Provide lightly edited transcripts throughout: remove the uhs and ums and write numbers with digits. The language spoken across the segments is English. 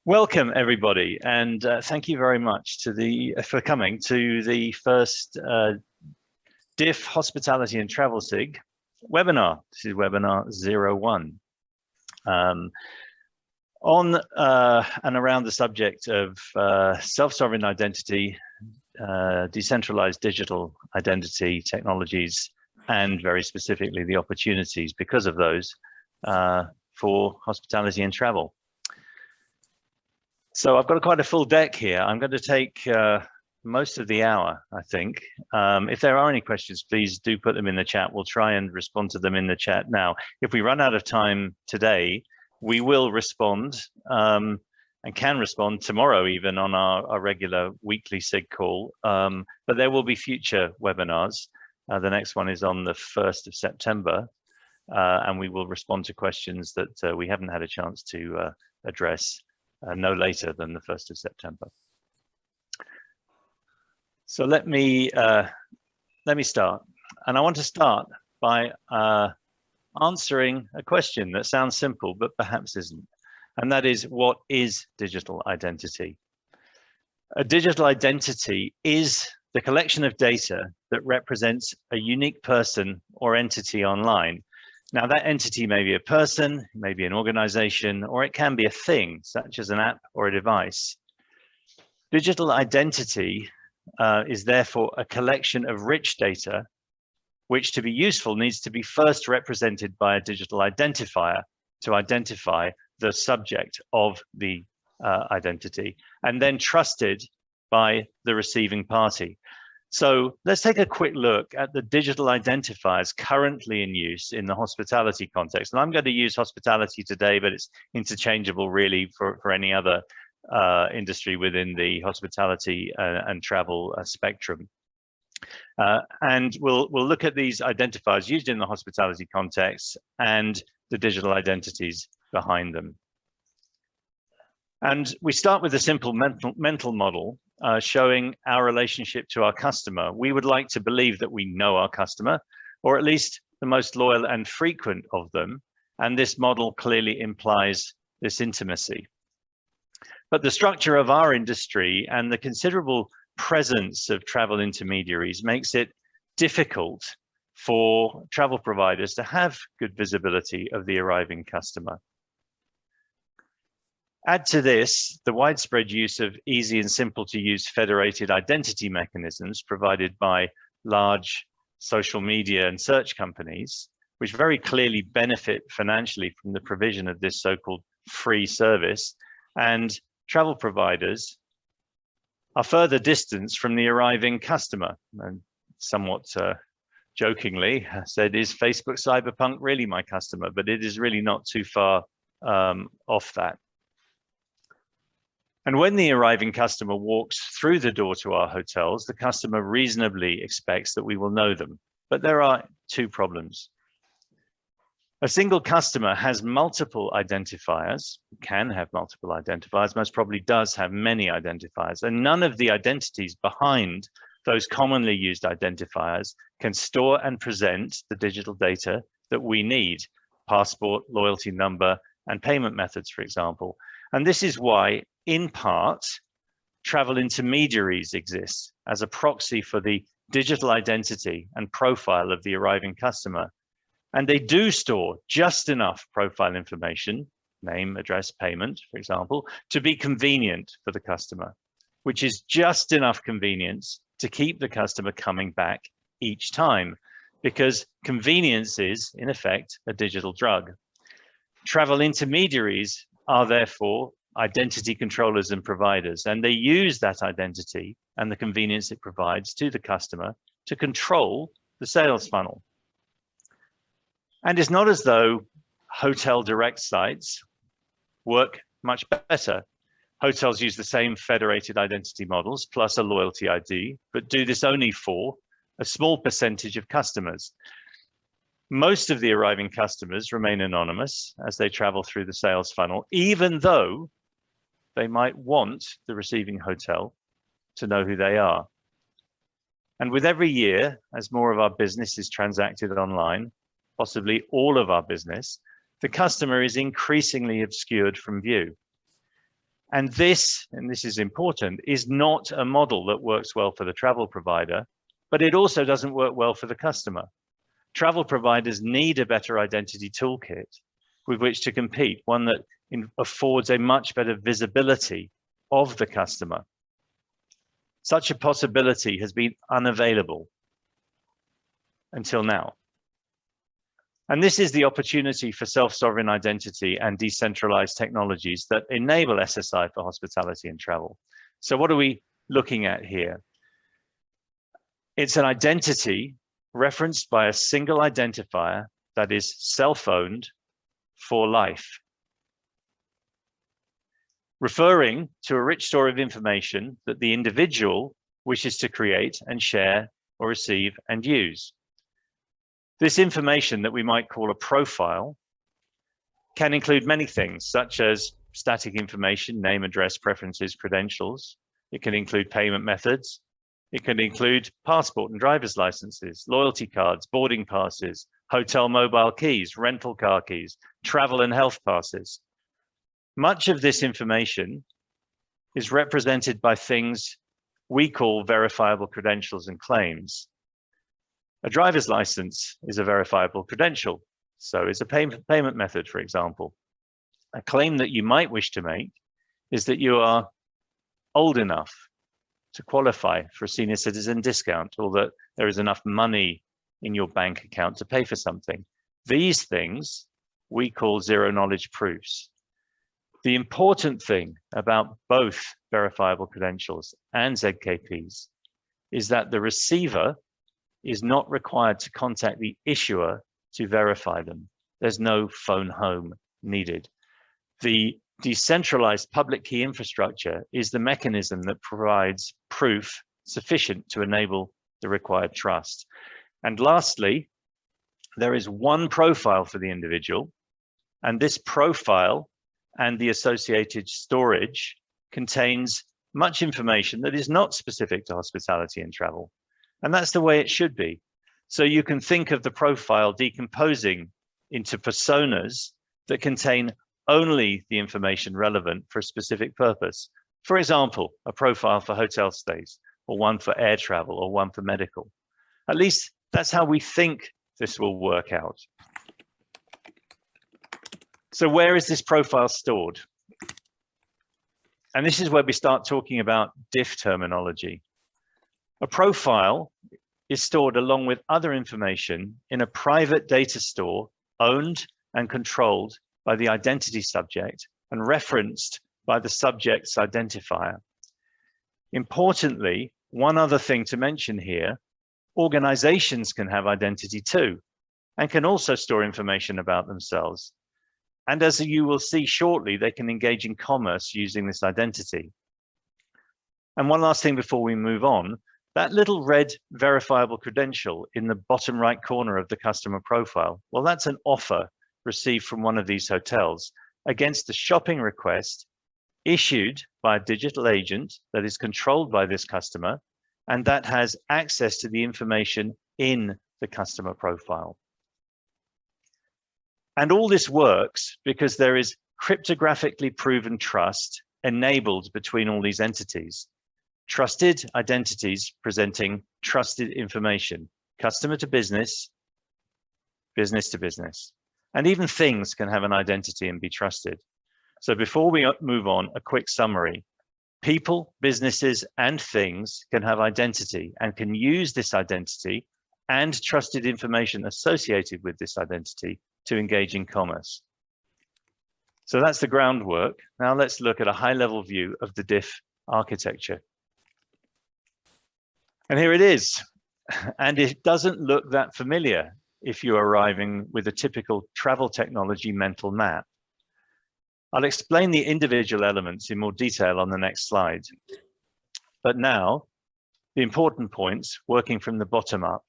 Welcome, everybody, and thank you very much for coming to the first DIF Hospitality and Travel SIG webinar. This is webinar 01 on and around the subject of self-sovereign identity, decentralized digital identity technologies, and very specifically the opportunities because of those for hospitality and travel. So I've got quite a full deck here. I'm going to take most of the hour, I think. If there are any questions, please do put them in the chat. We'll try and respond to them in the chat now. If we run out of time today, we will respond and can respond tomorrow even on our regular weekly SIG call. But there will be future webinars. The next one is on the 1st of September. And we will respond to questions that we haven't had a chance to address no later than the 1st of September. So let me start, and I want to start by answering a question that sounds simple but perhaps isn't, and that is, what is digital identity? A digital identity is the collection of data that represents a unique person or entity online. Now, that entity may be a person, may be an organization, or it can be a thing, such as an app or a device. Digital identity is therefore a collection of rich data, which to be useful needs to be first represented by a digital identifier to identify the subject of the identity, and then trusted by the receiving party. So let's take a quick look at the digital identifiers currently in use in the hospitality context. And I'm going to use hospitality today, but it's interchangeable really for any other industry within the hospitality and travel spectrum. And we'll look at these identifiers used in the hospitality context and the digital identities behind them. And we start with a simple mental model showing our relationship to our customer. We would like to believe that we know our customer, or at least the most loyal and frequent of them. And this model clearly implies this intimacy. But the structure of our industry and the considerable presence of travel intermediaries makes it difficult for travel providers to have good visibility of the arriving customer. Add to this the widespread use of easy and simple to use federated identity mechanisms provided by large social media and search companies, which very clearly benefit financially from the provision of this so-called free service. And travel providers are further distanced from the arriving customer. And somewhat jokingly said, is Facebook cyberpunk really my customer? But it is really not too far off that. And when the arriving customer walks through the door to our hotels, the customer reasonably expects that we will know them. But there are two problems. A single customer has multiple identifiers, can have multiple identifiers, most probably does have many identifiers, and none of the identities behind those commonly used identifiers can store and present the digital data that we need, passport, loyalty number, and payment methods, for example. And this is why, in part, travel intermediaries exist as a proxy for the digital identity and profile of the arriving customer. And they do store just enough profile information, name, address, payment, for example, to be convenient for the customer, which is just enough convenience to keep the customer coming back each time, because convenience is, in effect, a digital drug. Travel intermediaries are therefore identity controllers and providers, and they use that identity and the convenience it provides to the customer to control the sales funnel. And it's not as though hotel direct sites work much better. Hotels use the same federated identity models plus a loyalty ID, but do this only for a small percentage of customers. Most of the arriving customers remain anonymous as they travel through the sales funnel, even though they might want the receiving hotel to know who they are. And with every year, as more of our business is transacted online, possibly all of our business, the customer is increasingly obscured from view. And this is important, is not a model that works well for the travel provider, but it also doesn't work well for the customer. Travel providers need a better identity toolkit with which to compete, one that affords a much better visibility of the customer. Such a possibility has been unavailable until now. And this is the opportunity for self-sovereign identity and decentralized technologies that enable SSI for hospitality and travel. So what are we looking at here? It's an identity referenced by a single identifier that is self-owned for life, referring to a rich store of information that the individual wishes to create and share or receive and use. This information that we might call a profile can include many things, such as static information, name, address, preferences, credentials. It can include payment methods. It can include passport and driver's licenses, loyalty cards, boarding passes, hotel mobile keys, rental car keys, travel and health passes. Much of this information is represented by things we call verifiable credentials and claims. A driver's license is a verifiable credential. So is a payment method, for example. A claim that you might wish to make is that you are old enough to qualify for a senior citizen discount, or that there is enough money in your bank account to pay for something. These things we call zero knowledge proofs. The important thing about both verifiable credentials and ZKPs is that the receiver is not required to contact the issuer to verify them. There's no phone home needed. The decentralized public key infrastructure is the mechanism that provides proof sufficient to enable the required trust. And lastly, there is one profile for the individual, and this profile and the associated storage contains much information that is not specific to hospitality and travel. And that's the way it should be. So you can think of the profile decomposing into personas that contain only the information relevant for a specific purpose. For example, a profile for hotel stays, or one for air travel, or one for medical. At least that's how we think this will work out. So where is this profile stored? And this is where we start talking about diff terminology. A profile is stored along with other information in a private data store owned and controlled by the identity subject and referenced by the subject's identifier. Importantly, one other thing to mention here, organizations can have identity too, and can also store information about themselves. And as you will see shortly, they can engage in commerce using this identity. And one last thing before we move on, that little red verifiable credential in the bottom right corner of the customer profile, well, that's an offer received from one of these hotels against a shopping request issued by a digital agent that is controlled by this customer and that has access to the information in the customer profile. And all this works because there is cryptographically proven trust enabled between all these entities. Trusted identities presenting trusted information, customer to business, business to business. And even things can have an identity and be trusted. So before we move on, a quick summary. People, businesses, and things can have identity and can use this identity and trusted information associated with this identity to engage in commerce. So that's the groundwork. Now let's look at a high-level view of the diff architecture. And here it is. And it doesn't look that familiar if you're arriving with a typical travel technology mental map. I'll explain the individual elements in more detail on the next slide. But now, the important points, working from the bottom up.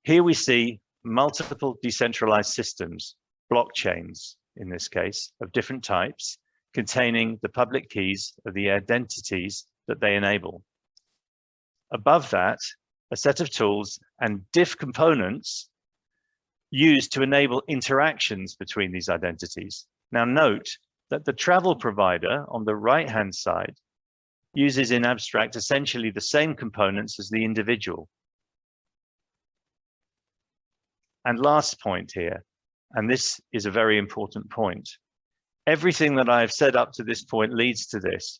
Here we see multiple decentralized systems, blockchains in this case, of different types, containing the public keys of the identities that they enable. Above that, a set of tools and diff components used to enable interactions between these identities. Now note, that the travel provider on the right-hand side uses in abstract essentially the same components as the individual. And last point here, and this is a very important point. Everything that I've said up to this point leads to this.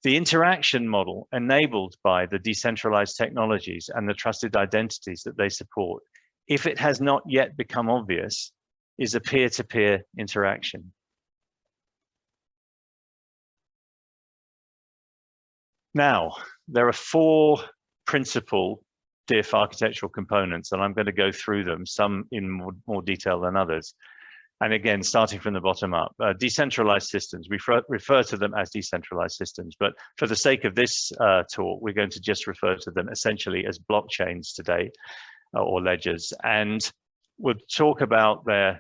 The interaction model enabled by the decentralized technologies and the trusted identities that they support, if it has not yet become obvious, is a peer-to-peer interaction. Now, there are 4 principal DIF architectural components, and I'm going to go through them, some in more detail than others. And again, starting from the bottom up, decentralized systems, we refer to them as decentralized systems, but for the sake of this talk, we're going to just refer to them essentially as blockchains today, or ledgers. And we'll talk about the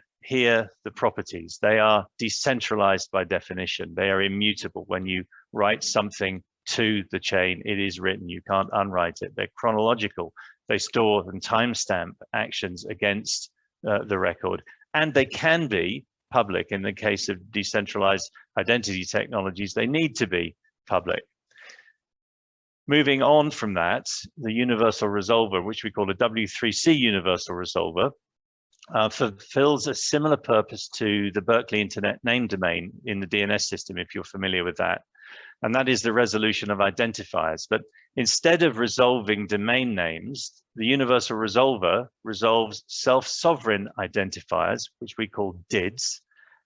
properties. They are decentralized by definition. They are immutable. When you write something to the chain, it is written. You can't unwrite it. They're chronological. They store and timestamp actions against the record. And they can be public. In the case of decentralized identity technologies, they need to be public. Moving on from that, the universal resolver, which we call a W3C universal resolver, fulfills a similar purpose to the Berkeley Internet Name Domain in the DNS system, if you're familiar with that. And that is the resolution of identifiers. But instead of resolving domain names, the universal resolver resolves self-sovereign identifiers, which we call DIDs,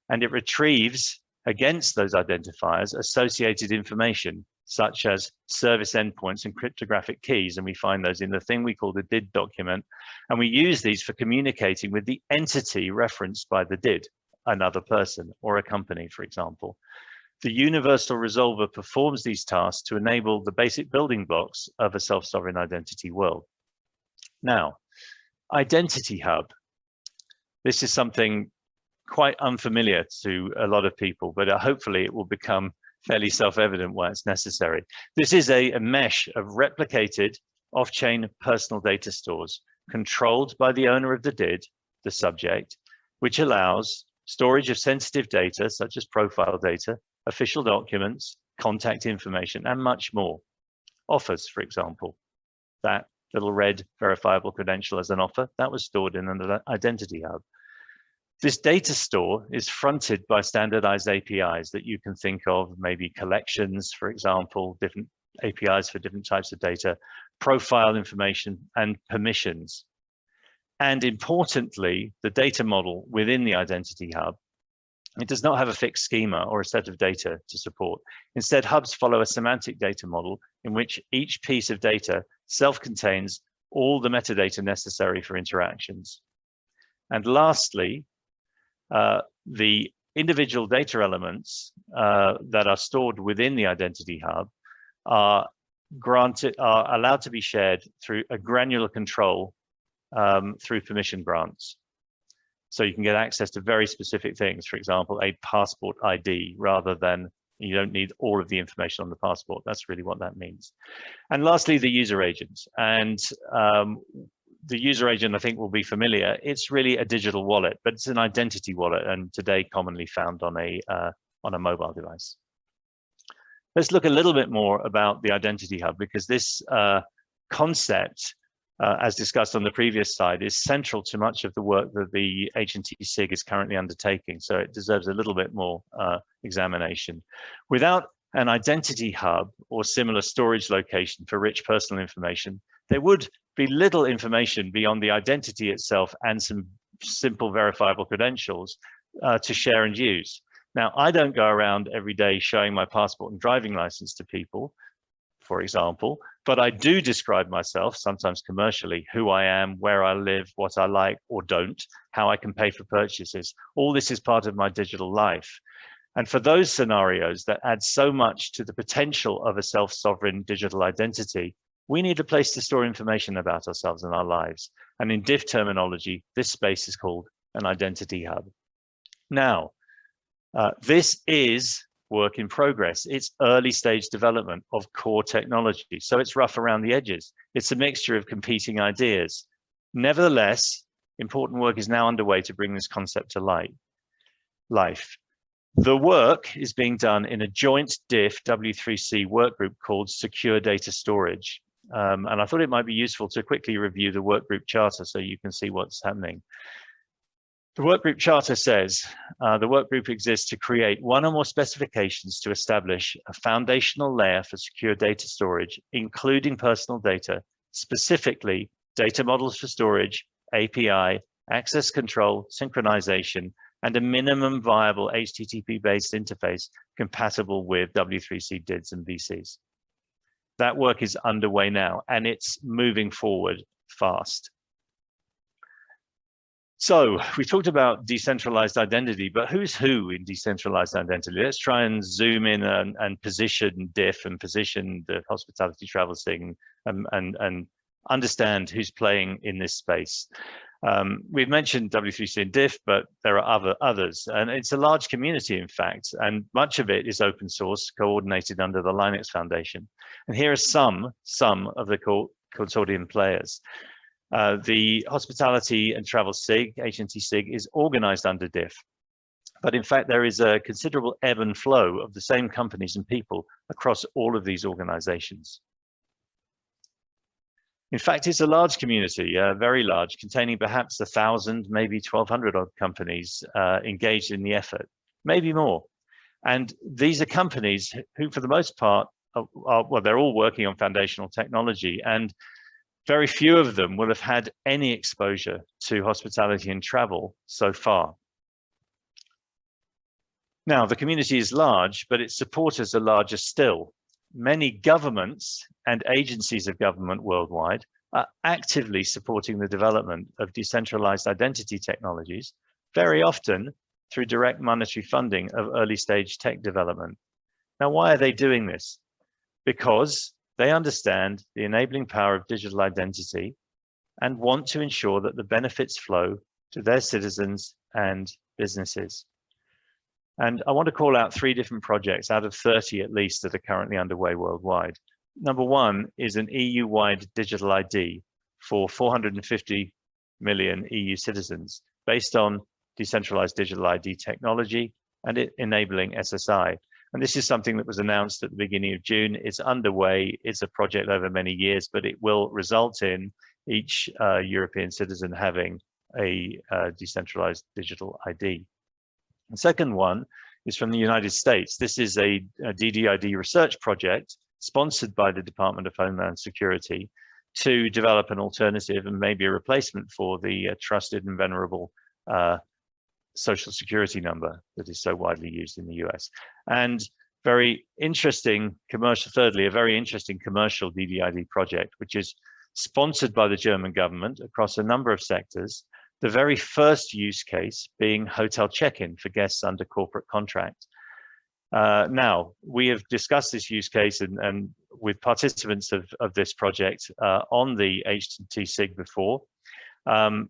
and it retrieves against those identifiers associated information, such as service endpoints and cryptographic keys. And we find those in the thing we call the DID document. And we use these for communicating with the entity referenced by the DID, another person or a company, for example. The universal resolver performs these tasks to enable the basic building blocks of a self-sovereign identity world. Now, Identity Hub. This is something quite unfamiliar to a lot of people, but hopefully it will become fairly self-evident where it's necessary. This is a mesh of replicated off-chain personal data stores controlled by the owner of the DID, the subject, which allows storage of sensitive data such as profile data, official documents, contact information, and much more. Offers, for example, that little red verifiable credential as an offer, that was stored in an Identity Hub. This data store is fronted by standardized APIs that you can think of, maybe collections, for example, different APIs for different types of data, profile information, and permissions. And importantly, the data model within the Identity Hub, it does not have a fixed schema or a set of data to support. Instead, hubs follow a semantic data model in which each piece of data self-contains all the metadata necessary for interactions. And lastly, the individual data elements that are stored within the Identity Hub are allowed to be shared through a granular control through permission grants. So you can get access to very specific things, for example, a passport ID, rather than you don't need all of the information on the passport. That's really what that means. And lastly, the user agent. And the user agent, I think, will be familiar. It's really a digital wallet, but it's an identity wallet, and today commonly found on a mobile device. Let's look a little bit more about the Identity Hub, because this concept, as discussed on the previous slide, is central to much of the work that the H&T SIG is currently undertaking. So it deserves a little bit more examination. Without an Identity Hub or similar storage location for rich personal information, there would be little information beyond the identity itself and some simple verifiable credentials to share and use. Now, I don't go around every day showing my passport and driving license to people, for example, but I do describe myself, sometimes commercially, who I am, where I live, what I like or don't, how I can pay for purchases. All this is part of my digital life. And for those scenarios that add so much to the potential of a self-sovereign digital identity, we need a place to store information about ourselves and our lives. And in DIF terminology, this space is called an Identity Hub. Now, this is work in progress. It's early stage development of core technology. So it's rough around the edges. It's a mixture of competing ideas. Nevertheless, important work is now underway to bring this concept to life. The work is being done in a joint DIF W3C workgroup called Secure Data Storage. And I thought it might be useful to quickly review the workgroup charter so you can see what's happening. The workgroup charter says the workgroup exists to create one or more specifications to establish a foundational layer for secure data storage, including personal data, specifically data models for storage, API, access control, synchronization, and a minimum viable HTTP-based interface compatible with W3C DIDs and VCs. That work is underway now, and it's moving forward fast. So we talked about decentralized identity, but who's who in decentralized identity? Let's try and zoom in and position DIF and position the hospitality travel thing and understand who's playing in this space. We've mentioned W3C and DIF, but there are others, and it's a large community, in fact, and much of it is open source, coordinated under the Linux Foundation. And here are some of the consortium players. The Hospitality and Travel SIG, HNT SIG, is organized under DIF, but in fact there is a considerable ebb and flow of the same companies and people across all of these organizations. In fact, it's a large community, very large, containing perhaps 1,000, maybe 1,200 odd companies engaged in the effort, maybe more. And these are companies who, for the most part, well, they're all working on foundational technology, and very few of them will have had any exposure to hospitality and travel so far. Now, the community is large, but its supporters are larger still. Many governments and agencies of government worldwide are actively supporting the development of decentralized identity technologies, very often through direct monetary funding of early stage tech development. Now, why are they doing this? Because they understand the enabling power of digital identity and want to ensure that the benefits flow to their citizens and businesses. And I want to call out 3 different projects out of 30 at least that are currently underway worldwide. Number 1 is an EU-wide digital ID for 450 million EU citizens based on decentralized digital ID technology and enabling SSI. And this is something that was announced at the beginning of June. It's underway. It's a project over many years, but it will result in each European citizen having a decentralized digital ID. The second one is from the United States. This is a DDID research project sponsored by the Department of Homeland Security to develop an alternative and maybe a replacement for the trusted and venerable social security number that is so widely used in the US. And very interesting commercial, thirdly, a very interesting commercial DDID project, which is sponsored by the German government across a number of sectors. The very first use case being hotel check-in for guests under corporate contract. Now, we have discussed this use case and with participants of this project on the HNT SIG before.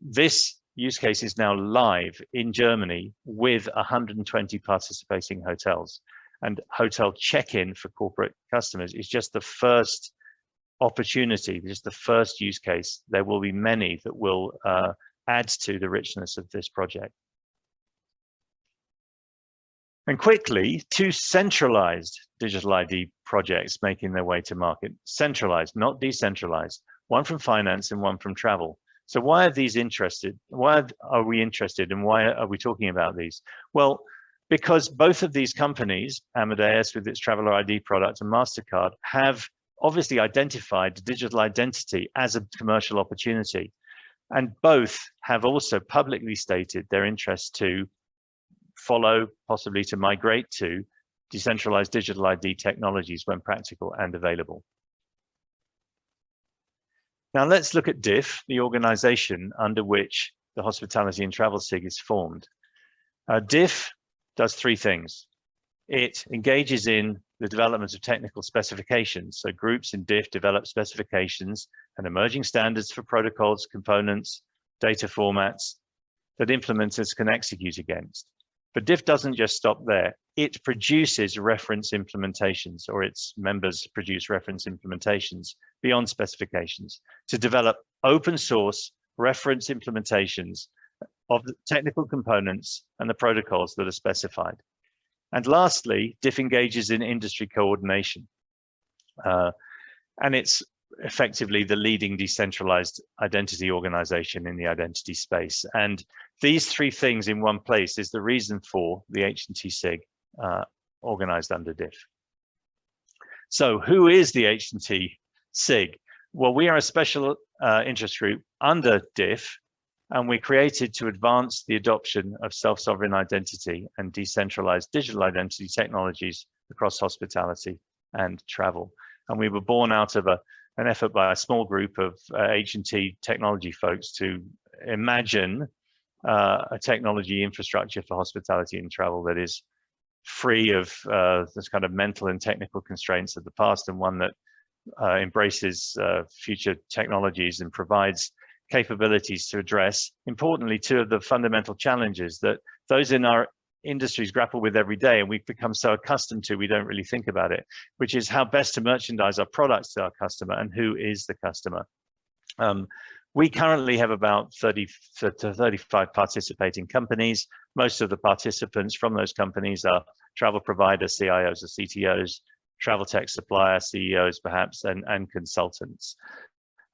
This use case is now live in Germany with 120 participating hotels. And hotel check-in for corporate customers is just the first opportunity, just the first use case. There will be many that will add to the richness of this project. And quickly, 2 centralized digital ID projects making their way to market. Centralized, not decentralized. One from finance and one from travel. So why are these interested? Why are we interested and why are we talking about these? Well, because both of these companies, Amadeus with its Traveler ID product and MasterCard, have obviously identified digital identity as a commercial opportunity. And both have also publicly stated their interest to follow, possibly to migrate to decentralized digital ID technologies when practical and available. Now let's look at DIF, the organization under which the Hospitality and Travel SIG is formed. DIF does 3 things. It engages in the development of technical specifications. So groups in DIF develop specifications and emerging standards for protocols, components, data formats that implementers can execute against. But DIF doesn't just stop there. It produces reference implementations, or its members produce reference implementations beyond specifications to develop open source reference implementations of the technical components and the protocols that are specified. And lastly, DIF engages in industry coordination. And it's effectively the leading decentralized identity organization in the identity space. And these three things in one place is the reason for the H&T SIG organized under DIF. So who is the H&T SIG? Well, we are a special interest group under DIF, and we created to advance the adoption of self-sovereign identity and decentralized digital identity technologies across hospitality and travel. And we were born out of an effort by a small group of H&T technology folks to imagine a technology infrastructure for hospitality and travel that is free of this kind of mental and technical constraints of the past, and one that embraces future technologies and provides capabilities to address, importantly, two of the fundamental challenges that those in our industries grapple with every day, and we've become so accustomed to we don't really think about it, which is how best to merchandise our products to our customer and who is the customer. We currently have about 30 to 35 participating companies. Most of the participants from those companies are travel providers, CIOs or CTOs, travel tech supplier, CEOs perhaps, and consultants.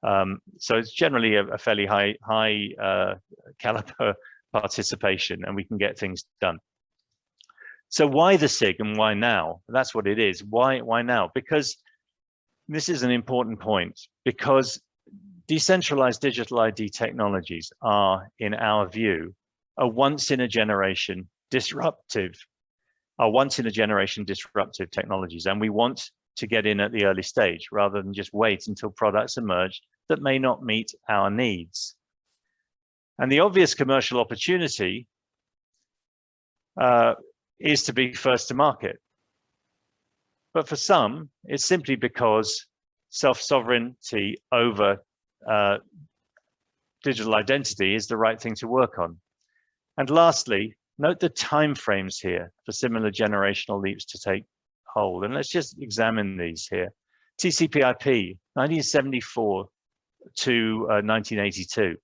So it's generally a fairly high caliber participation, and we can get things done. So why the SIG and why now? That's what it is. Why now? Because this is an important point, because decentralized digital ID technologies are, in our view, a once-in-a-generation disruptive technologies, and we want to get in at the early stage rather than just wait until products emerge that may not meet our needs. And the obvious commercial opportunity is to be first to market. But for some, it's simply because self-sovereignty over digital identity is the right thing to work on. And lastly, note the timeframes here for similar generational leaps to take hold. And let's just examine these here. TCP/IP, 1974 to 1982,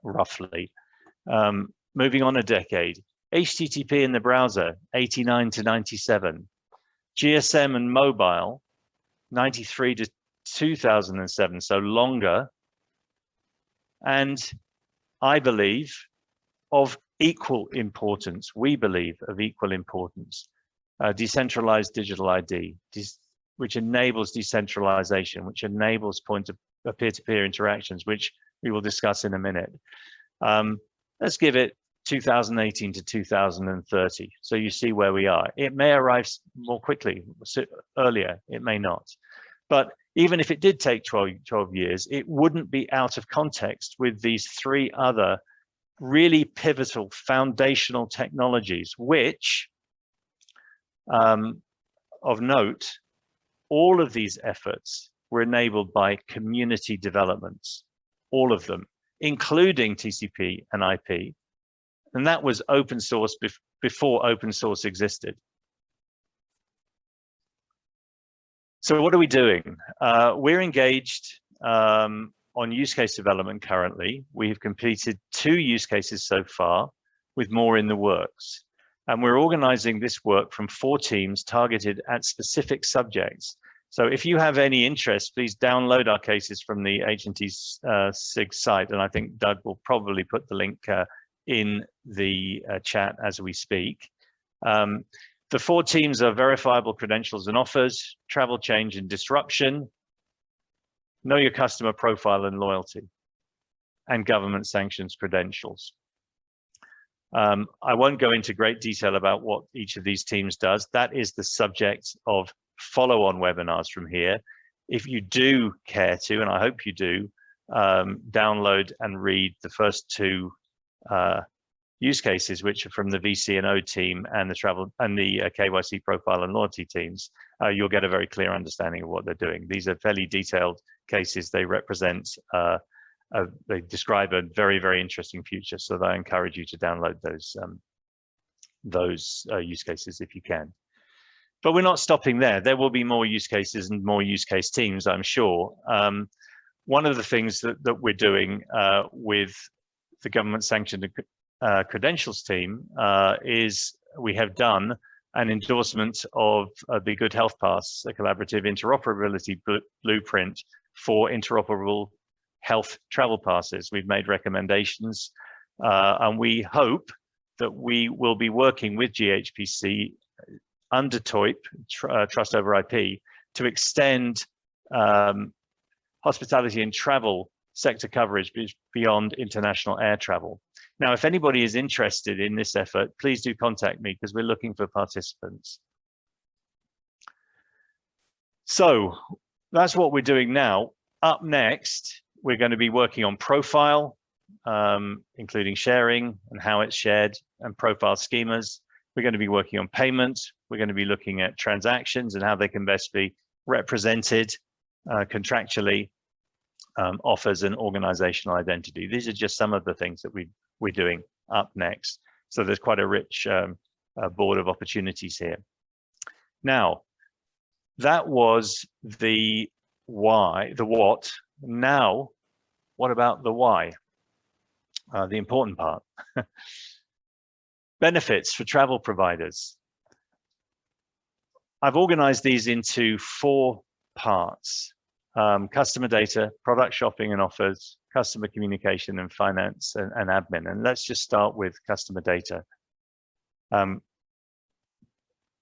roughly. Moving on a decade. HTTP in the browser, 89 to 97. GSM and mobile, 93 to 2007, so longer. And I believe of equal importance, we believe of equal importance, decentralized digital ID, which enables decentralization, which enables peer-to-peer interactions, which we will discuss in a minute. Let's give it 2018 to 2030. So you see where we are. It may arrive more quickly, earlier, it may not. But even if it did take 12 years, it wouldn't be out of context with these three other really pivotal foundational technologies, which, of note, all of these efforts were enabled by community developments, all of them, including TCP and IP. And that was open source before open source existed. So what are we doing? We're engaged on use case development currently. We have completed 2 use cases so far, with more in the works. And we're organizing this work from 4 teams targeted at specific subjects. So if you have any interest, please download our cases from the H&T SIG site. And I think Doug will probably put the link in the chat as we speak. The 4 teams are verifiable credentials and offers, travel change and disruption, know your customer profile and loyalty, and government sanctions credentials. I won't go into great detail about what each of these teams does. That is the subject of follow-on webinars from here. If you do care to, and I hope you do, download and read the first 2 use cases, which are from the VC&O team and the travel and the KYC profile and loyalty teams, you'll get a very clear understanding of what they're doing. These are fairly detailed cases. They represent, they describe a very, very interesting future. So I encourage you to download those use cases if you can. But we're not stopping there. There will be more use cases and more use case teams, I'm sure. One of the things that we're doing with the government sanctioned credentials team is we have done an endorsement of the Good Health Pass, a collaborative interoperability blueprint for interoperable health travel passes. We've made recommendations, and we hope that we will be working with GHPC under TOIP, Trust over IP, to extend hospitality and travel sector coverage beyond international air travel. Now, if anybody is interested in this effort, please do contact me because we're looking for participants. So that's what we're doing now. Up next, we're going to be working on profile, including sharing and how it's shared, and profile schemas. We're going to be working on payment. We're going to be looking at transactions and how they can best be represented contractually, offers and organizational identity. These are just some of the things that we're doing up next. So there's quite a rich board of opportunities here. Now, that was the why, the what. Now, what about the why? The important part. Benefits for travel providers. I've organized these into 4 parts. Customer data, product shopping and offers, customer communication and finance and admin. And let's just start with customer data.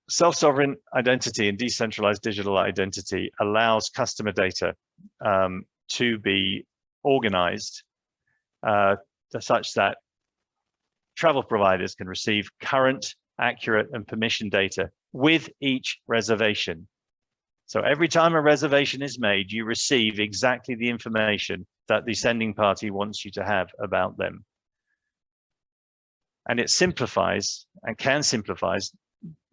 Self-sovereign identity and decentralized digital identity allows customer data to be organized such that travel providers can receive current, accurate, and permission data with each reservation. So every time a reservation is made, you receive exactly the information that the sending party wants you to have about them. And it simplifies and can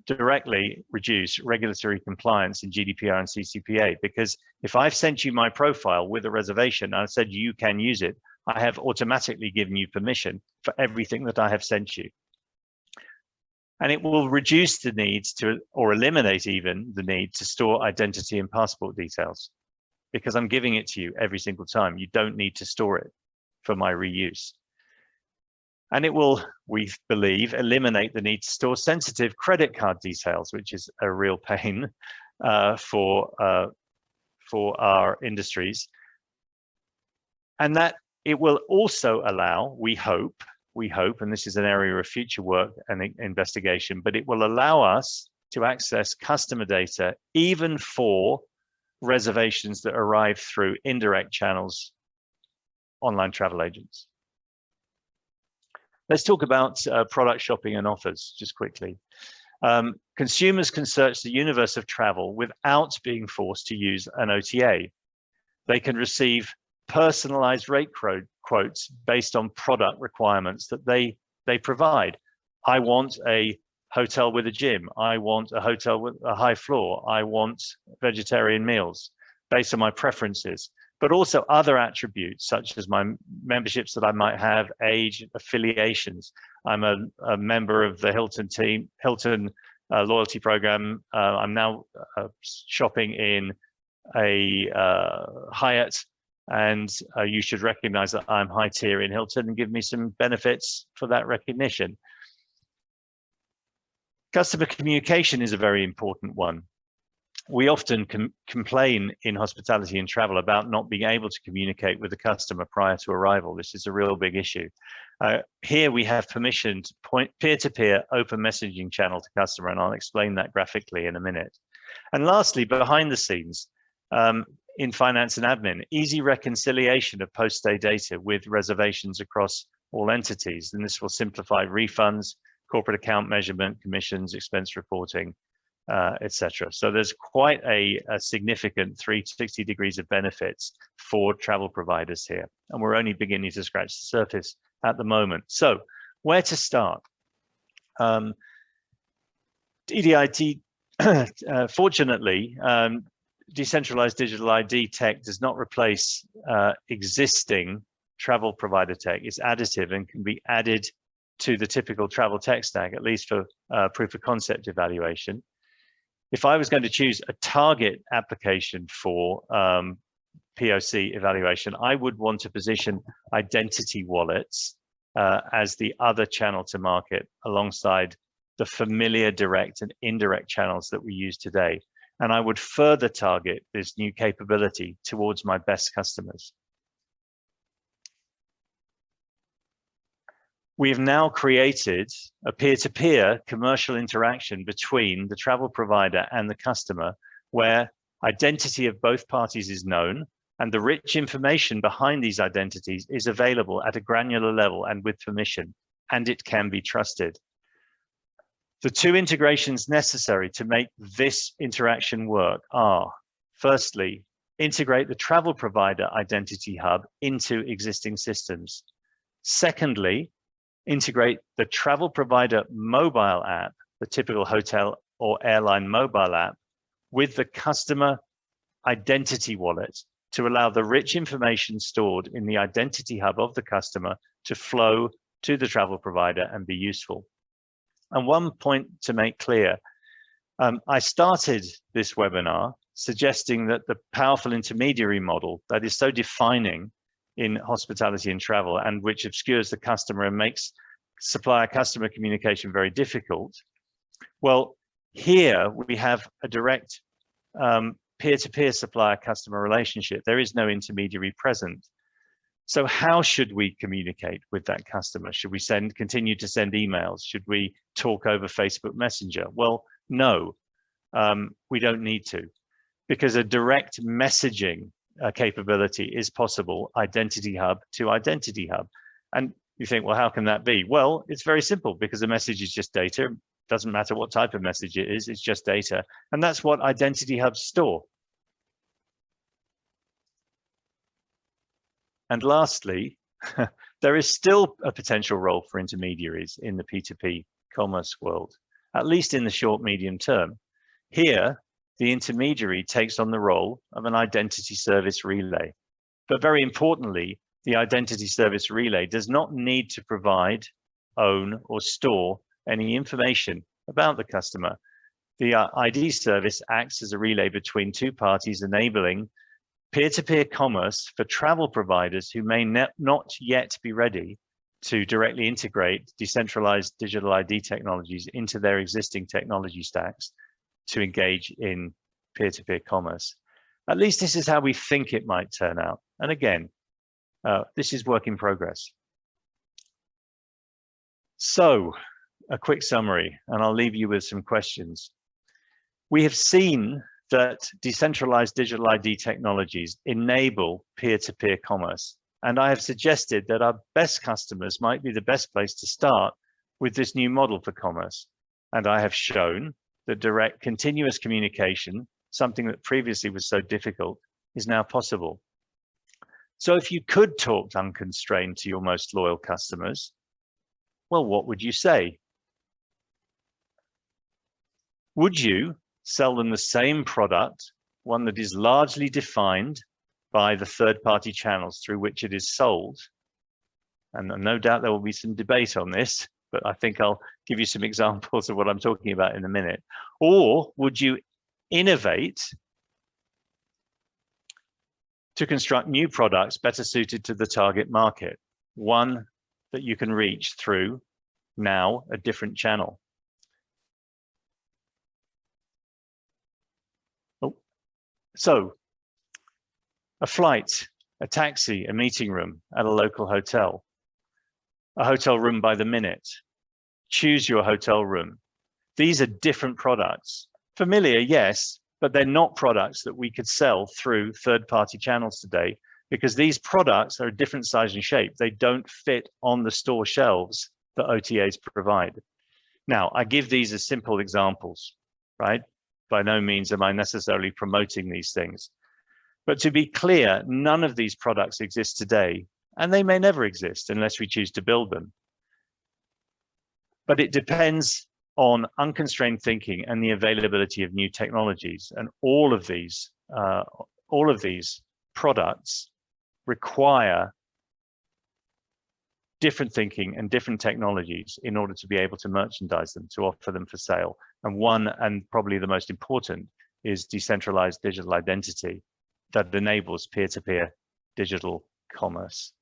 directly reduce regulatory compliance in GDPR and CCPA, because if I've sent you my profile with a reservation and I said you can use it, I have automatically given you permission for everything that I have sent you. And it will reduce the need to, or eliminate even the need to store identity and passport details, because I'm giving it to you every single time. You don't need to store it for my reuse. And it will, we believe, eliminate the need to store sensitive credit card details, which is a real pain for our industries. And that it will also allow, we hope, and this is an area of future work and investigation, but it will allow us to access customer data even for reservations that arrive through indirect channels, online travel agents. Let's talk about product shopping and offers just quickly. Consumers can search the universe of travel without being forced to use an OTA. They can receive personalized rate quotes based on product requirements that they provide. I want a hotel with a gym. I want a hotel with a high floor. I want vegetarian meals based on my preferences, but also other attributes such as my memberships that I might have, age, affiliations. I'm a member of the Hilton loyalty program. I'm now shopping in a Hyatt, and you should recognize that I'm high tier in Hilton and give me some benefits for that recognition. Customer communication is a very important one. We often complain in hospitality and travel about not being able to communicate with the customer prior to arrival. This is a real big issue. Here we have permissioned peer-to-peer open messaging channel to customer, and I'll explain that graphically in a minute. And lastly, behind the scenes, in finance and admin, easy reconciliation of post-stay data with reservations across all entities. And this will simplify refunds, corporate account measurement, commissions, expense reporting, etc. So there's quite a significant 360 degrees of benefits for travel providers here. And we're only beginning to scratch the surface at the moment. So where to start? DDID, fortunately, decentralized digital ID tech does not replace existing travel provider tech. It's additive and can be added to the typical travel tech stack, at least for proof of concept evaluation. If I was going to choose a target application for POC evaluation, I would want to position identity wallets as the other channel to market alongside the familiar direct and indirect channels that we use today. And I would further target this new capability towards my best customers. We have now created a peer-to-peer commercial interaction between the travel provider and the customer, where identity of both parties is known, and the rich information behind these identities is available at a granular level and with permission, and it can be trusted. The two integrations necessary to make this interaction work are, firstly, integrate the travel provider identity hub into existing systems. Secondly, integrate the travel provider mobile app, the typical hotel or airline mobile app, with the customer identity wallet to allow the rich information stored in the identity hub of the customer to flow to the travel provider and be useful. And one point to make clear, I started this webinar suggesting that the powerful intermediary model that is so defining in hospitality and travel, and which obscures the customer and makes supplier-customer communication very difficult. Well, here we have a direct peer-to-peer supplier-customer relationship. There is no intermediary present. So how should we communicate with that customer? Should we continue to send emails? Should we talk over Facebook Messenger? Well, no, we don't need to, because a direct messaging capability is possible, identity hub to identity hub. And you think, well, how can that be? Well, it's very simple, because a message is just data. Doesn't matter what type of message it is, it's just data. And that's what identity hubs store. And lastly, there is still a potential role for intermediaries in the P2P commerce world, at least in the short, medium term. Here, the intermediary takes on the role of an identity service relay. But very importantly, the identity service relay does not need to provide, own, or store any information about the customer. The ID service acts as a relay between two parties, enabling peer-to-peer commerce for travel providers who may not yet be ready to directly integrate decentralized digital ID technologies into their existing technology stacks to engage in peer-to-peer commerce. At least this is how we think it might turn out. And again, this is work in progress. So, a quick summary, and I'll leave you with some questions. We have seen that decentralized digital ID technologies enable peer-to-peer commerce. And I have suggested that our best customers might be the best place to start with this new model for commerce. And I have shown that direct continuous communication, something that previously was so difficult, is now possible. So if you could talk unconstrained to your most loyal customers, well, what would you say? Would you sell them the same product, one that is largely defined by the third-party channels through which it is sold? And no doubt there will be some debate on this, but I think I'll give you some examples of what I'm talking about in a minute. Or would you innovate to construct new products better suited to the target market, one that you can reach through now a different channel? So, a flight, a taxi, a meeting room at a local hotel, a hotel room by the minute. Choose your hotel room. These are different products. Familiar, yes, but they're not products that we could sell through third-party channels today, because these products are a different size and shape. They don't fit on the store shelves that OTAs provide. Now, I give these as simple examples, right? By no means am I necessarily promoting these things. But to be clear, none of these products exist today, and they may never exist unless we choose to build them. But it depends on unconstrained thinking and the availability of new technologies. And all of these products require different thinking and different technologies in order to be able to merchandise them, to offer them for sale. And one, and probably the most important, is decentralized digital identity that enables peer-to-peer digital commerce.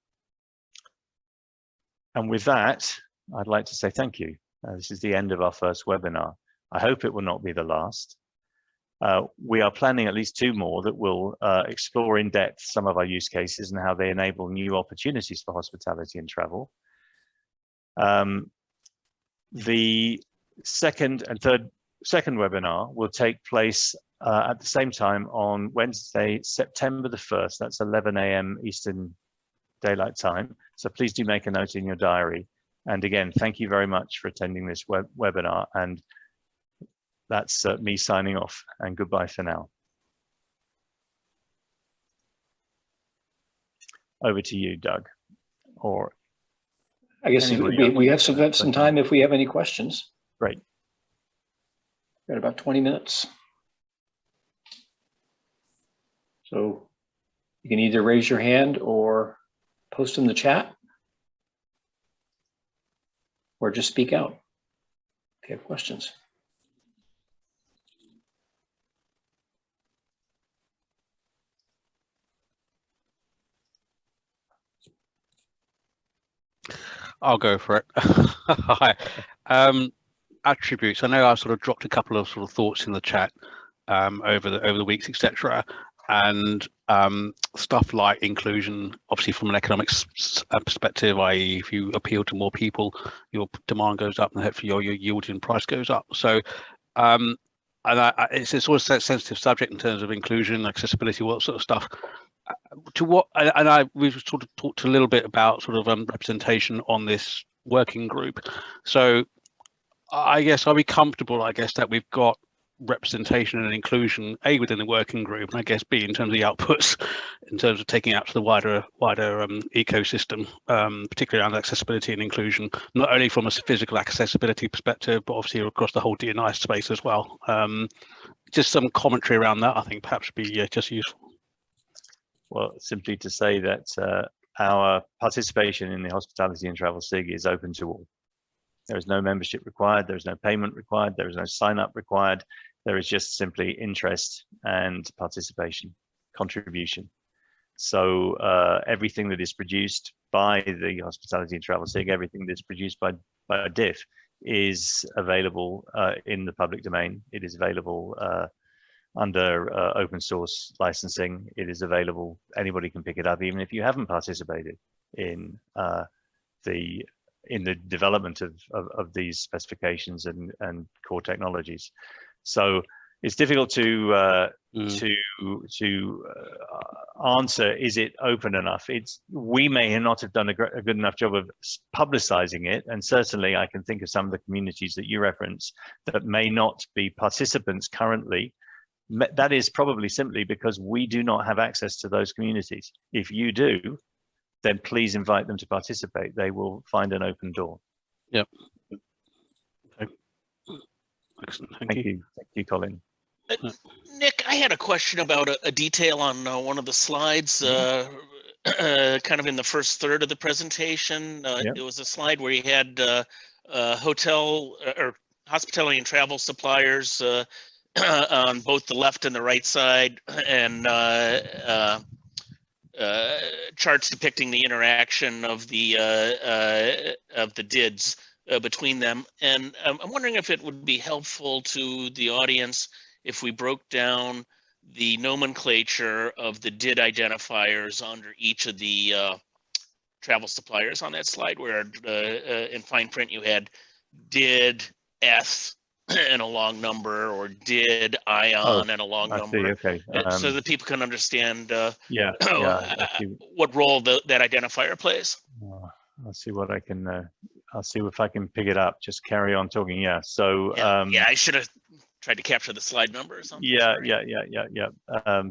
And with that, I'd like to say thank you This is the end of our first webinar. I hope it will not be the last. We are planning at least 2 more that will explore in depth some of our use cases and how they enable new opportunities for hospitality and travel. The second webinar will take place at the same time on Wednesday, September the 1st. That's 11 a.m. Eastern Daylight Time. So please do make a note in your diary. And again, thank you very much for attending this webinar. And that's me signing off, and goodbye for now. Over to you, Doug. Or I guess we have some time if we have any questions. Great. Got about 20 minutes. So you can either raise your hand or post in the chat, or just speak out if you have questions. I'll go for it. Hi. Attributes. I know I sort of dropped a couple of sort of thoughts in the chat over the weeks, etc. And stuff like inclusion, obviously from an economics perspective, i.e., if you appeal to more people, your demand goes up, and hopefully your yield and price goes up. So, and it's a sort of sensitive subject in terms of inclusion, accessibility, all that sort of stuff. We've sort of talked a little bit about sort of representation on this working group. So I guess, are we comfortable, I guess, that we've got representation and inclusion, A, within the working group, and I guess B, in terms of the outputs, in terms of taking it out to the wider ecosystem, particularly around accessibility and inclusion, not only from a physical accessibility perspective, but obviously across the whole D&I space as well. Just some commentary around that, I think, perhaps would be just useful. Well, simply to say that our participation in the Hospitality and Travel SIG is open to all. There is no membership required, there is no payment required, there is no sign-up required. There is just simply interest and participation, contribution. So everything that is produced by the Hospitality and Travel SIG, everything that's produced by DIF is available in the public domain. It is available under open source licensing. It is available, anybody can pick it up, even if you haven't participated in the development of these specifications and core technologies. So it's difficult to answer, is it open enough? We may not have done a good enough job of publicizing it, and certainly I can think of some of the communities that you reference that may not be participants currently. That is probably simply because we do not have access to those communities. If you do, then please invite them to participate. They will find an open door. Yep. Okay. Excellent. Thank you. Thank you, Colin. Nick, I had a question about a detail on one of the slides, kind of in the first third of the presentation. Yep. It was a slide where you had hotel or hospitality and travel suppliers on both the left and the right side, and charts depicting the interaction of the DIDs between them. And I'm wondering if it would be helpful to the audience if we broke down the nomenclature of the DID identifiers under each of the travel suppliers on that slide, where in fine print you had DID S and a long number, or DID ION and a long number. Okay. So that people can understand what role that identifier plays. I'll see what I can. I'll see if I can pick it up. Just carry on talking. Yeah. So. I should have tried to capture the slide number or something. Yeah.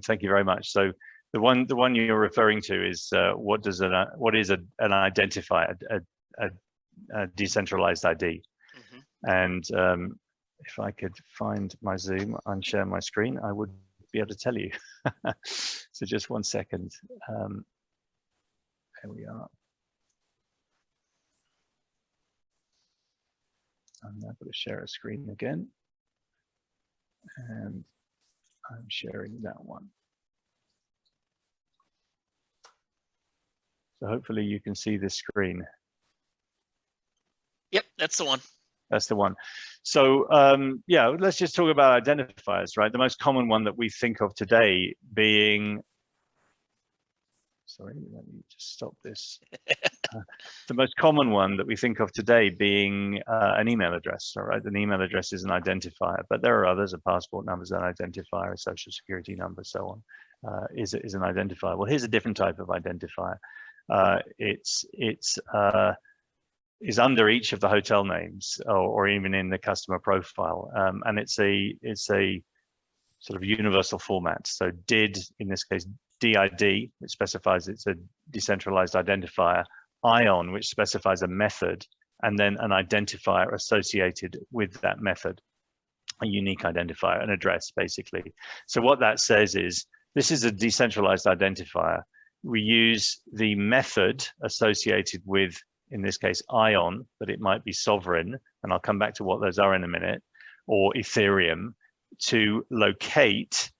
Thank you very much. So the one you're referring to is what is an identifier, a decentralized ID, and if I could find my Zoom and share my screen, I would be able to tell you. So just one second. Here we are. I'm now going to share a screen again. And I'm sharing that one. So hopefully you can see this screen. Yep, that's the one. That's the one. So yeah, let's just talk about identifiers, right? The most common one that we think of today being, sorry, let me just stop this. The most common one that we think of today being an email address, all right? An email address is an identifier, but there are others. A passport number is an identifier, a social security number, so on, is an identifier. Well, here's a different type of identifier. Is under each of the hotel names, or even in the customer profile, and it's a sort of universal format. So DID, in this case, DID, which specifies it's a decentralized identifier, ION, which specifies a method, and then an identifier associated with that method, a unique identifier, an address, basically. So what that says is, this is a decentralized identifier. We use the method associated with, in this case, ION, but it might be Sovereign, and I'll come back to what those are in a minute, or Ethereum, to locate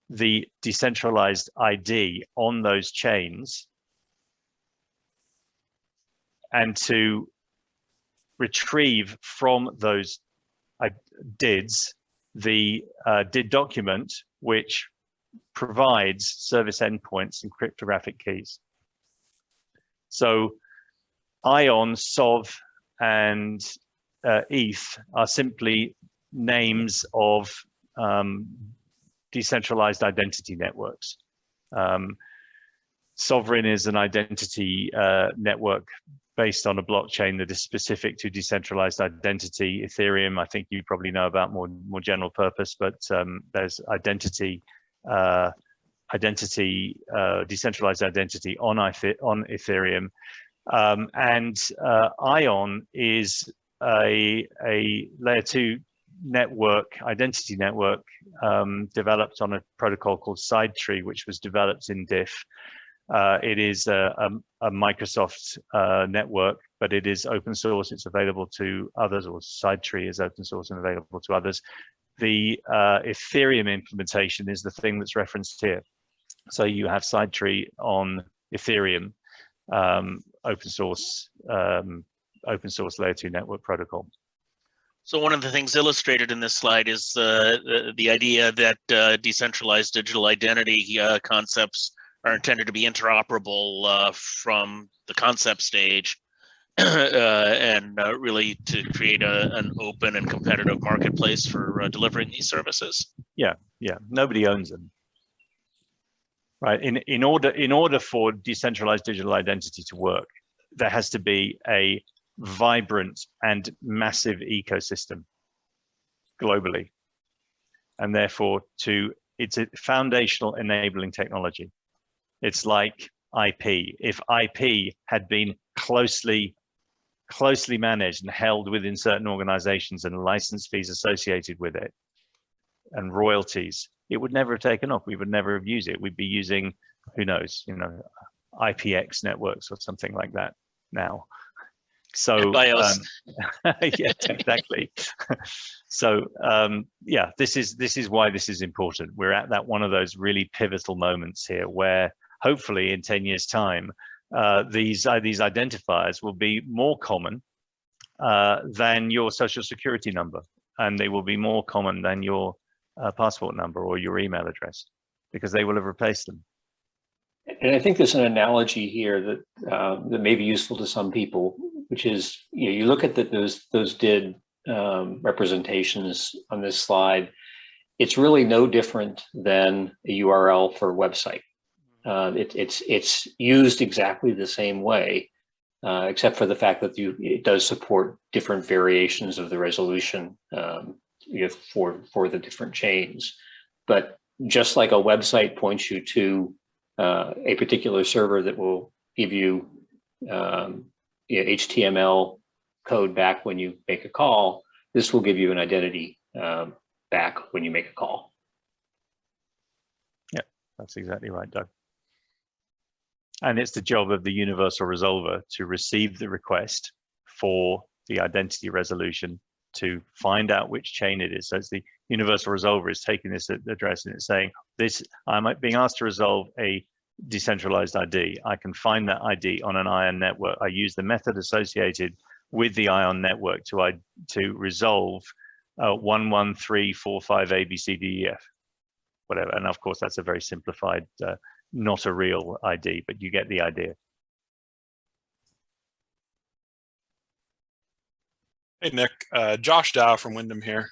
the decentralized ID on those chains and to retrieve from those DIDs the DID document, which provides service endpoints and cryptographic keys. So ION, SOV, and ETH are simply names of decentralized identity networks. Sovereign is an identity network based on a blockchain that is specific to decentralized identity. Ethereum, I think you probably know about more general purpose, but there's decentralized identity on Ethereum. And ION is a layer 2 network, identity network, developed on a protocol called SideTree, which was developed in DIF. It is a Microsoft network, but it is open source. It's available to others, or SideTree is open source and available to others. The Ethereum implementation is the thing that's referenced here. So you have SideTree on Ethereum, open source layer 2 network protocol. So one of the things illustrated in this slide is the idea that decentralized digital identity concepts are intended to be interoperable from the concept stage, and really to create an open and competitive marketplace for delivering these services. Yeah, nobody owns them, right? In order for decentralized digital identity to work, there has to be a vibrant and massive ecosystem globally, and therefore it's a foundational enabling technology. It's like IP. If IP had been closely managed and held within certain organizations and license fees associated with it and royalties, it would never have taken off. We would never have used it. We'd be using, who knows, IPX networks or something like that now. So yeah, exactly. So yeah, this is why this is important. We're at that one of those really pivotal moments here where hopefully in 10 years time, these identifiers will be more common than your social security number, and they will be more common than your passport number or your email address, because they will have replaced them. And I think there's an analogy here that that may be useful to some people, which is, you look at those DID representations on this slide. It's really no different than a URL for a website. It's used exactly the same way, except for the fact that it does support different variations of the resolution for the different chains. But just like a website points you to a particular server that will give you HTML code back when you make a call, this will give you an identity back when you make a call. Yeah, that's exactly right, Doug. And it's the job of the universal resolver to receive the request for the identity resolution, to find out which chain it is. So it's the universal resolver is taking this address and it's saying, I'm being asked to resolve a decentralized ID. I can find that ID on an ION network. I use the method associated with the ION network to resolve 1, 1, 3, 4, 5, A, B, C, D, E, F, whatever. And of course, that's a very simplified, not a real ID, but you get the idea. Hey Nick, Josh Dow from Wyndham here.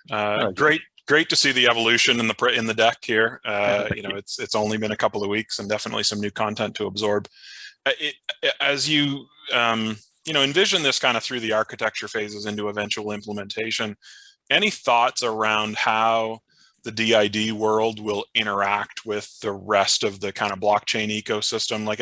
Great to see the evolution in the deck here. You know, it's only been a couple of weeks and definitely some new content to absorb. As you you know, envision this kind of through the architecture phases into eventual implementation, any thoughts around how the DID world will interact with the rest of the kind of blockchain ecosystem? Like,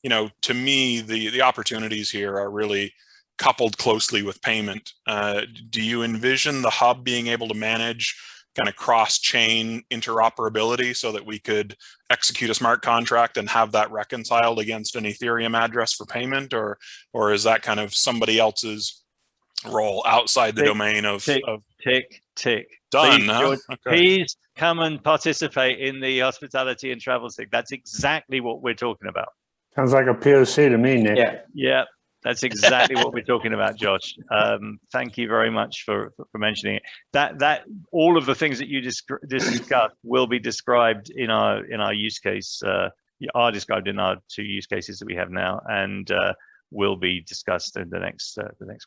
you know, to me, the opportunities here are really coupled closely with payment. Do you envision the hub being able to manage kind of cross-chain interoperability so that we could execute a smart contract and have that reconciled against an Ethereum address for payment, or is that kind of somebody else's role outside the domain of tick done? Please, huh? George, Okay. please come and participate in the hospitality and travel thing. That's exactly what we're talking about. Sounds like a POC to me, Nick. Yeah, that's exactly what we're talking about, Josh. Thank you very much for mentioning it. That all of the things that you discussed will be described in our use case. Are described in our 2 use cases that we have now, and will be discussed in the next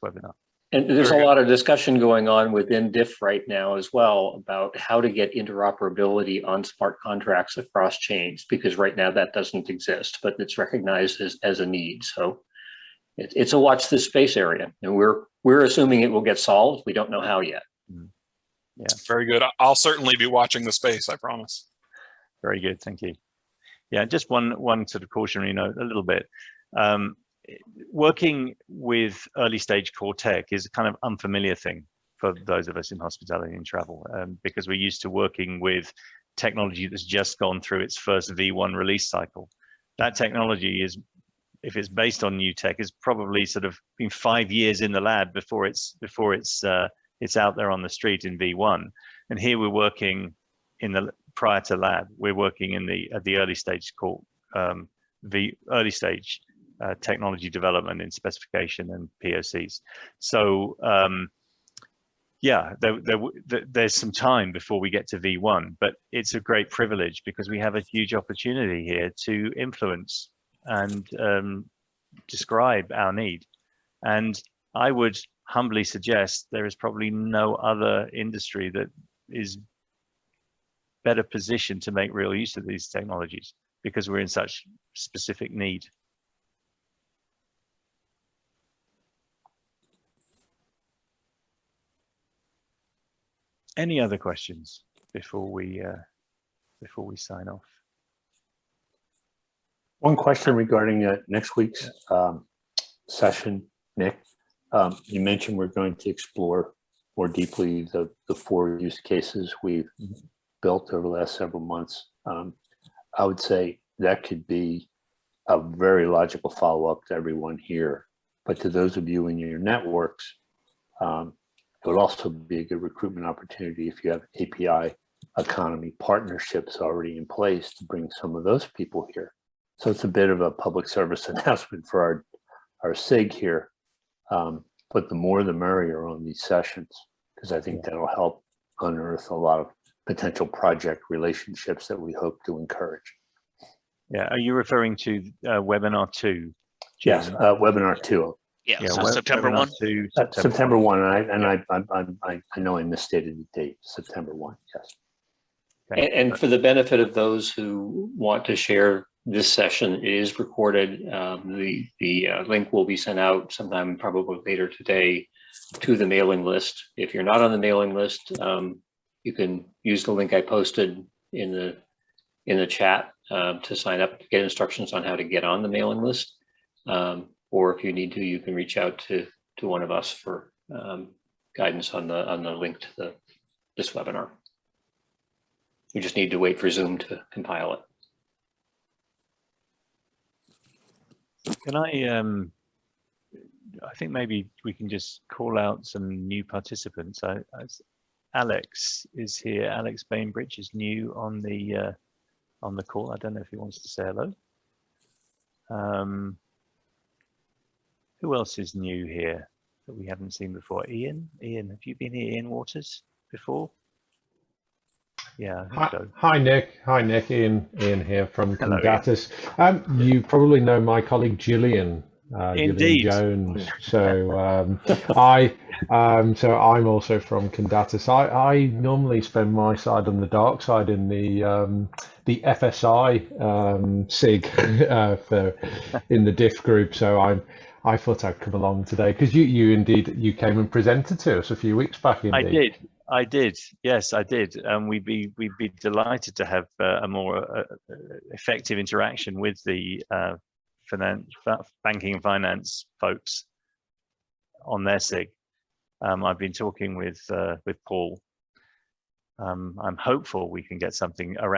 webinar. And there's a lot of discussion going on within DIF right now as well about how to get interoperability on smart contracts across chains, because right now that doesn't exist, but it's recognized as a need. So it's a watch this space area, and we're assuming it will get solved. We don't know how yet. Yeah, very good. I'll certainly be watching the space, I promise. Very good, thank you. Yeah, just one sort of cautionary note, a little bit. Working with early stage core tech is a kind of unfamiliar thing for those of us in hospitality and travel, because we're used to working with technology that's just gone through its first V1 release cycle. That technology is, if it's based on new tech, is probably sort of been 5 years in the lab before it's out there on the street in V1. And here we're working in the prior to lab, we're working at the early stage core early stage technology development in specification and POCs. So yeah, there's some time before we get to V1, but it's a great privilege because we have a huge opportunity here to influence and describe our need. And I would humbly suggest there is probably no other industry that is better positioned to make real use of these technologies because we're in such specific need. Any other questions before we sign off? One question regarding next week's session, Nick. You mentioned we're going to explore more deeply the 4 use cases we've built over the last several months. I would say that could be a very logical follow-up to everyone here. But to those of you in your networks, it would also be a good recruitment opportunity if you have API economy partnerships already in place to bring some of those people here. So it's a bit of a public service announcement for our SIG here. But the more the merrier on these sessions, because I think that'll help unearth a lot of potential project relationships that we hope to encourage. Yeah, are you referring to webinar 2? Yes, webinar 2. Yeah, so September 1? September 1, I know I misstated the date, September 1, yes. Okay. And for the benefit of those who want to share this session, it is recorded. The link will be sent out sometime probably later today to the mailing list. If you're not on the mailing list, you can use the link I posted in the chat to sign up, to get instructions on how to get on the mailing list. Or if you need to, you can reach out to one of us for guidance on the link to this webinar. You just need to wait for Zoom to compile it. Can I think maybe we can just call out some new participants. Alex is here. Alex Bainbridge is new on the call. I don't know if he wants to say hello. Who else is new here? that we haven't seen before. Ian, have you been here, Ian Waters, before? Yeah, I think so. Hi, Nick. Ian here from Hello, Condatus. You probably know my colleague Gillian. Gillian Indeed. Jones. So I'm also from Condatus. I normally spend my side on the dark side in the FSI SIG in the diff group. So I thought I'd come along today because you came and presented to us a few weeks back. Indeed. I did. Yes, I did. And we'd be delighted to have a more effective interaction with the banking and finance folks on their SIG. I've been talking with Paul. I'm hopeful we can get something around